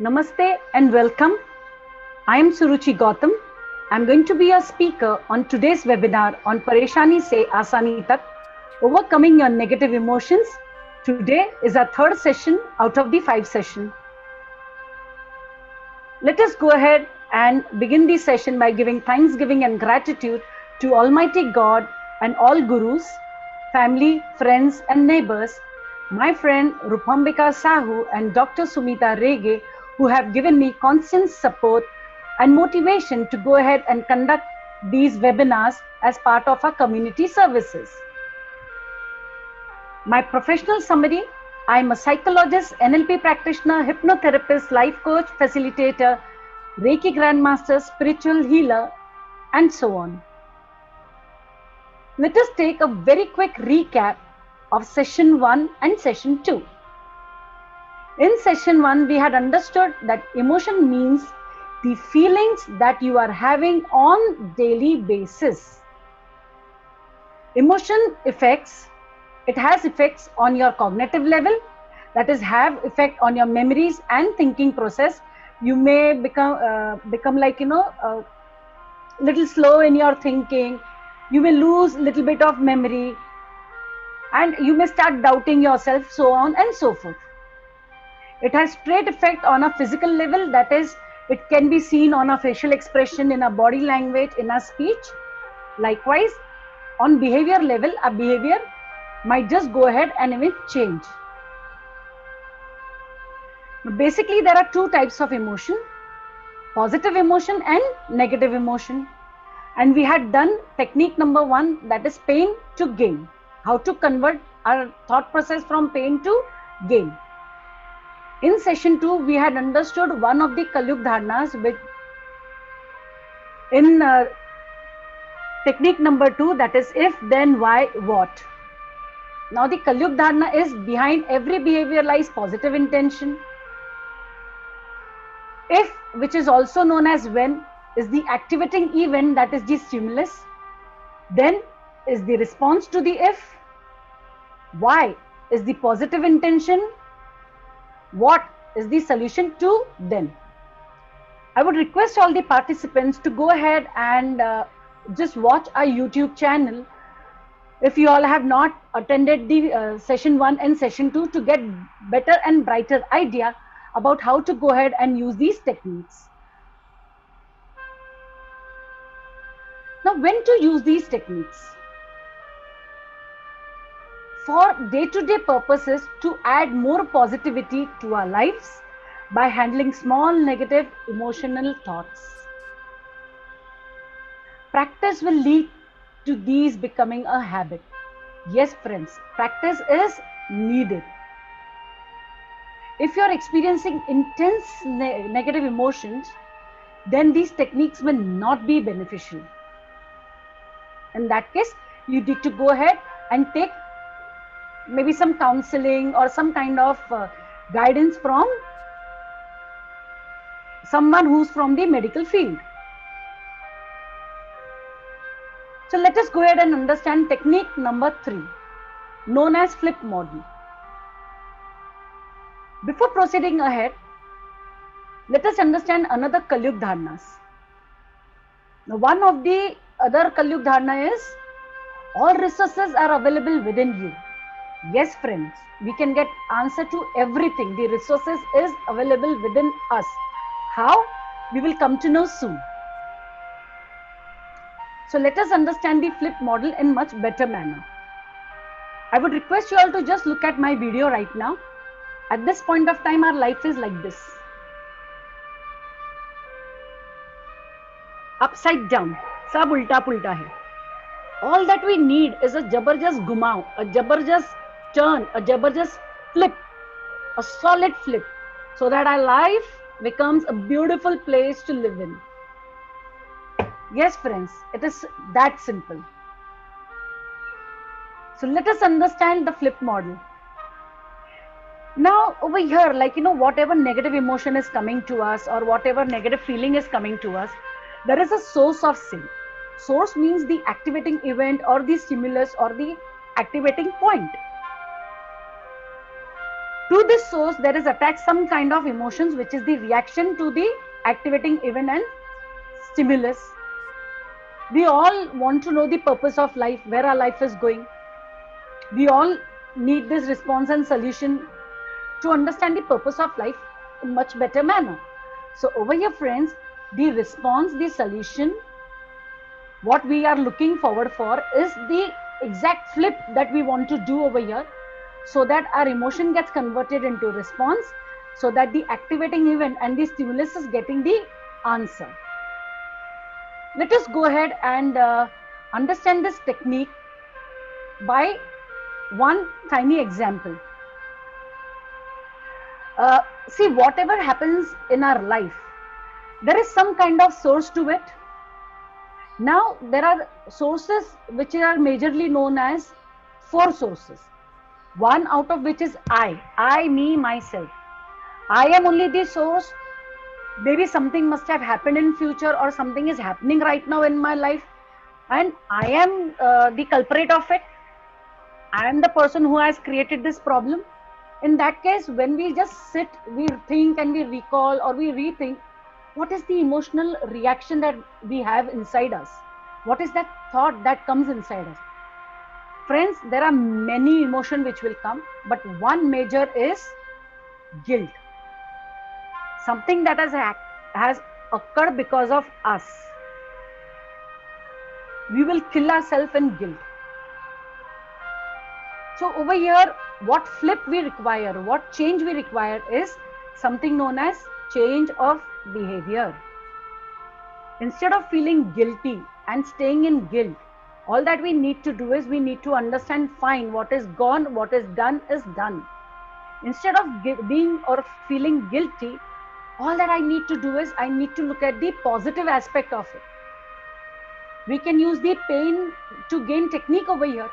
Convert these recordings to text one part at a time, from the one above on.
Namaste and welcome. I am Suruchi Gautam. I'm going to be a speaker on today's webinar on Pareshani Se Asani Tak, Overcoming Your Negative Emotions. Today is our third session out of the 5 sessions. Let us go ahead and begin the session by giving thanksgiving and gratitude to Almighty God and all gurus, family, friends and neighbors, my friend Rupambika Sahu and Dr. Sumita Rege, who have given me constant support and motivation to go ahead and conduct these webinars as part of our community services. My professional summary: I'm a psychologist, NLP practitioner, hypnotherapist, life coach, facilitator, Reiki grandmaster, spiritual healer, and so on. Let us take a very quick recap of session 1 and session 2. In session 1, we had understood that emotion means the feelings that you are having on daily basis. Emotion it has effects on your cognitive level, that is have effect on your memories and thinking process. You may become like a little slow in your thinking. You may lose little bit of memory and you may start doubting yourself, so on and so forth. It has straight effect on a physical level, that is, it can be seen on a facial expression, in a body language, in a speech. Likewise, on behavior level, a behavior might just go ahead and even change. Basically, there are 2 types of emotion: positive emotion and negative emotion. And we had done technique number 1, that is pain to gain. How to convert our thought process from pain to gain. In session 2, we had understood one of the Kalyug Dharnas, which in technique number 2, that is if, then, why, what. Now the Kalyug Dharna is behind every behavior lies positive intention. If, which is also known as when, is the activating event, that is the stimulus. Then is the response to the if. Why is the positive intention. What is the solution to then. I would request all the participants to go ahead and just watch our YouTube channel if you all have not attended the session 1 and session 2, to get better and brighter idea about how to go ahead and use these techniques. Now, when to use these techniques? For day-to-day purposes, to add more positivity to our lives by handling small negative emotional thoughts. Practice will lead to these becoming a habit. Yes, friends, practice is needed. If you are experiencing intense negative emotions, then these techniques will not be beneficial. In that case, you need to go ahead and take maybe some counseling or some kind of guidance from someone who's from the medical field. So let us go ahead and understand technique number 3, known as flip model. Before proceeding ahead, let us understand another Kalyug Dharnas. Now, one of the other Kalyug Dharna is all resources are available within you. Yes, friends, we can get answer to everything. The resources is available within us. How? We will come to know soon. So let us understand the flip model in much better manner. I would request you all to just look at my video right now. At this point of time, our life is like this. Upside down. Sab ulta pulta hai. All that we need is a jabardast gumao, a jabardast turn, a jabardast flip, a solid flip, so that our life becomes a beautiful place to live in. Yes, friends, it is that simple. So let us understand the flip model. Now over here, whatever negative emotion is coming to us or whatever negative feeling is coming to us, there is a source of sin. Source means the activating event or the stimulus or the activating point. To this source, there is attached some kind of emotions, which is the reaction to the activating event and stimulus. We all want to know the purpose of life, where our life is going. We all need this response and solution to understand the purpose of life in much better manner. So over here, friends, the response, the solution, what we are looking forward for is the exact flip that we want to do over here, so that our emotion gets converted into response, so that the activating event and the stimulus is getting the answer. Let us go ahead and understand this technique by one tiny example. See, whatever happens in our life, there is some kind of source to it. Now, there are sources which are majorly known as 4 sources. One out of which is I, me, myself. I am only the source. Maybe something must have happened in future, or something is happening right now in my life, and I am the culprit of it. I am the person who has created this problem. In that case, when we just sit, we think and we recall or we rethink, what is the emotional reaction that we have inside us? What is that thought that comes inside us? Friends, there are many emotions which will come, but one major is guilt. Something that has occurred because of us. We will kill ourselves in guilt. So over here, what flip we require, what change we require is something known as change of behavior. Instead of feeling guilty and staying in guilt, all that we need to do is we need to understand, fine, what is gone, what is done is done. Instead of being or feeling guilty, all that I need to do is I need to look at the positive aspect of it. We can use the pain to gain technique over here.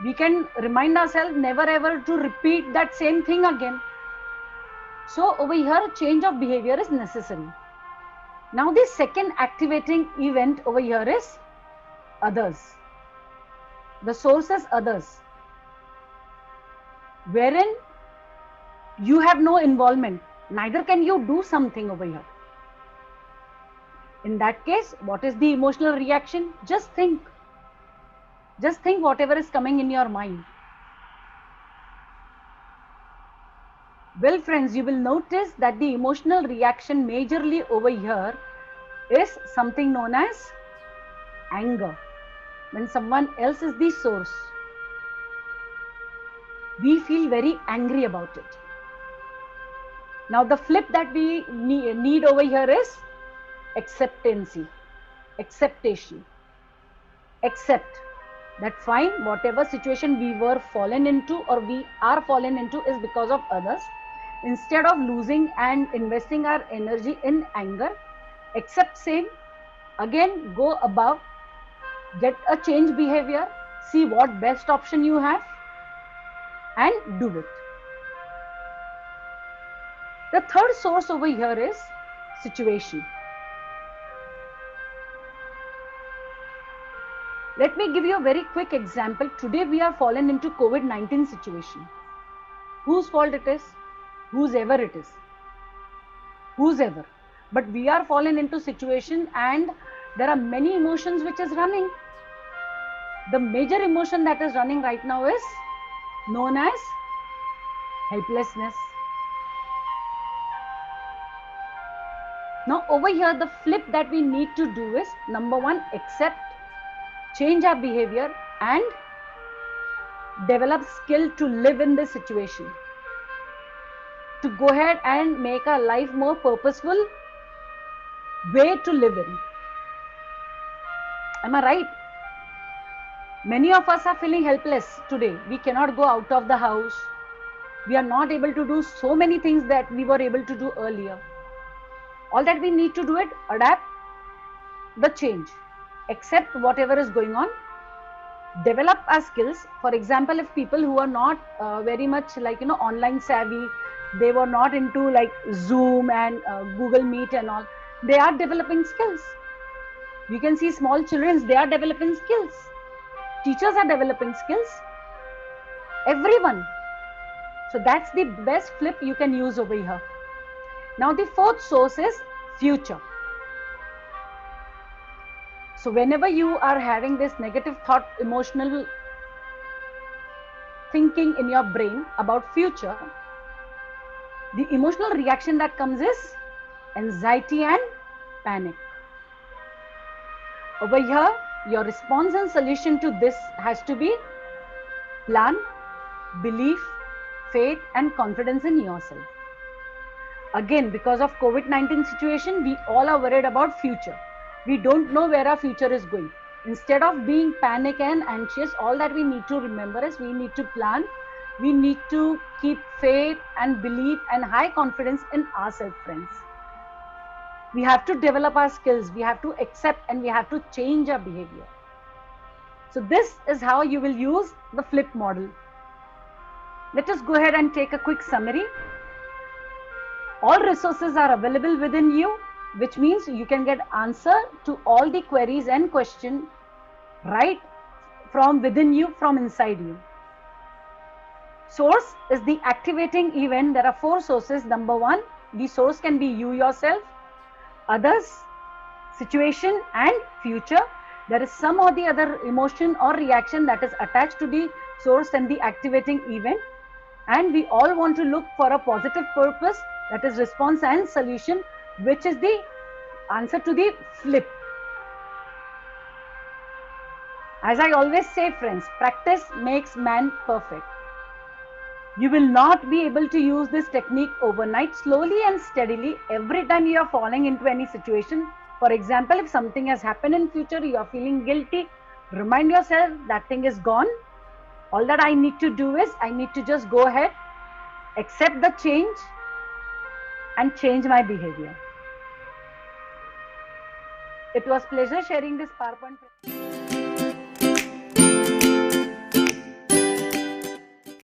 We can remind ourselves never ever to repeat that same thing again. So over here, change of behavior is necessary. Now the second activating event over here is others. The source is others, wherein you have no involvement, neither can you do something over here. In that case, what is the emotional reaction? Just think. Just think whatever is coming in your mind. Well, friends, you will notice that the emotional reaction majorly over here is something known as anger. When someone else is the source, we feel very angry about it. Now, the flip that we need over here is acceptancy, acceptation. Accept that fine, whatever situation we were fallen into or we are fallen into is because of others. Instead of losing and investing our energy in anger, accept same, again go above, get a change behavior, see what best option you have and do it. The third source over here is situation. Let me give you a very quick example. Today we are fallen into COVID-19 situation. Whose fault it is? Whosever it is. Whosever. But we are fallen into situation and there are many emotions which is running. The major emotion that is running right now is known as helplessness. Now over here, the flip that we need to do is, number one, accept, change our behavior and develop skill to live in this situation. To go ahead and make our life more purposeful way to live in. Am I right? Many of us are feeling helpless today. We cannot go out of the house. We are not able to do so many things that we were able to do earlier. All that we need to do it, adapt the change, accept whatever is going on, develop our skills. For example, if people who are not very much like, online savvy, they were not into like Zoom and Google Meet and all, they are developing skills. You can see small children, they are developing skills. Teachers are developing skills. everyone. So that's the best flip you can use over here. Now the fourth source is future. So whenever you are having this negative thought, emotional thinking in your brain about future, the emotional reaction that comes is anxiety and panic. Over here, your response and solution to this has to be plan, belief, faith, and confidence in yourself. Again, because of COVID-19 situation, we all are worried about future. We don't know where our future is going. Instead of being panic and anxious, all that we need to remember is we need to plan. We need to keep faith and belief and high confidence in ourselves, friends. We have to develop our skills. We have to accept and we have to change our behavior. So this is how you will use the flip model. Let us go ahead and take a quick summary. All resources are available within you, which means you can get answer to all the queries and questions right from within you, from inside you. Source is the activating event. There are 4 sources. Number 1, the source can be you yourself, others, situation, and future. There is some or the other emotion or reaction that is attached to the source and the activating event. And we all want to look for a positive purpose, that is response and solution, which is the answer to the flip. As I always say, friends, practice makes man perfect. You will not be able to use this technique overnight. Slowly and steadily, every time you are falling into any situation, for example, if something has happened in future, you are feeling guilty, remind yourself that thing is gone. All that I need to do is I need to just go ahead, accept the change and change my behavior. It was pleasure sharing this PowerPoint.